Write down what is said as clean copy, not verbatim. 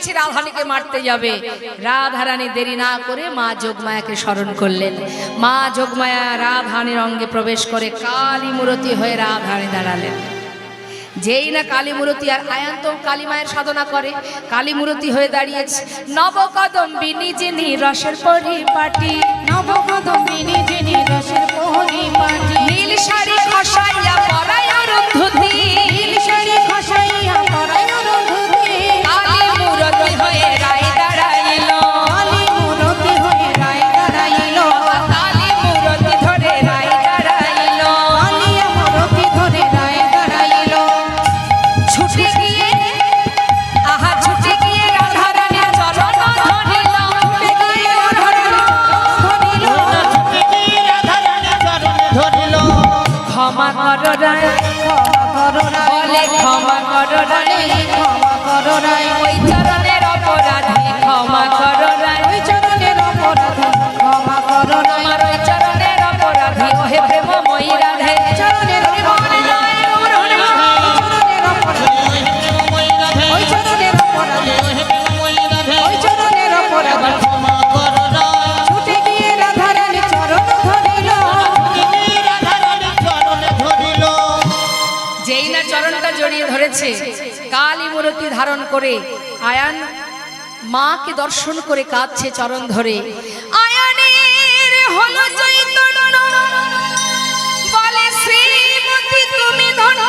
দেখেছি রাধারানীকে মারতে যাবে। রাধারানী দেরি না করে মা যোগমায়াকে স্মরণ করলেন। মা যোগমায়া রাধারানীর অঙ্গে প্রবেশ করে কালী মূরতি হয়ে রাধারানী দাঁড়ালেন। যেই না কালী মূরতি, আর আয়ান তো কালী মায়ের সাধনা করে, কালী মূরতি হয়ে দাঁড়িয়েছে। নবকদম্বিনী যিনি রসের পরিপাটি, নবকদম্বিনী যিনি রসের পরিপাটি, নীল শাড়ি খসাইয়া পরায় অরুন্ধতী, নীল শাড়ি খসাইয়া পরায় অরুন্ধতী, কালী মূরতি হয়ে রায় দাঁড়াইল, কালী মূরতি হয়ে রায় দাঁড়াইল, কালী মূরতি ধরে রায় দাঁড়াইল, কালিয়া মূরতি ধরে রায় দাঁড়াইল। ছুটে গিয়ে ছুটে গিয়ে রাধারানীর চরণ ধরিল, ক্ষমা করো রায়, বলে ক্ষমা করো রায়, ক্ষমা করো রায়, ওই চরণের অপরাধী ক্ষমা করো রায়, ওই চরণের অপরাধী ক্ষমা করো রায়, আমার ওই চরণের অপরাধী ওহে প্রেমময়ী রাধে, চরণের অপরাধী, ওই চরণের অপরাধী, ওই চরণের অপরাধী, ছুটে গিয়ে রাধারানী চরণ ধরিল। যেই না চরণটা জড়িয়ে ধরেছে, কালী মূরতি ধারণ করে আয়ান মাকে দর্শন করে কাঁদছে চরণ ধরে। আয়ানের হলো চৈতন্য, বলে শ্রীমতী তুমি ধন্য,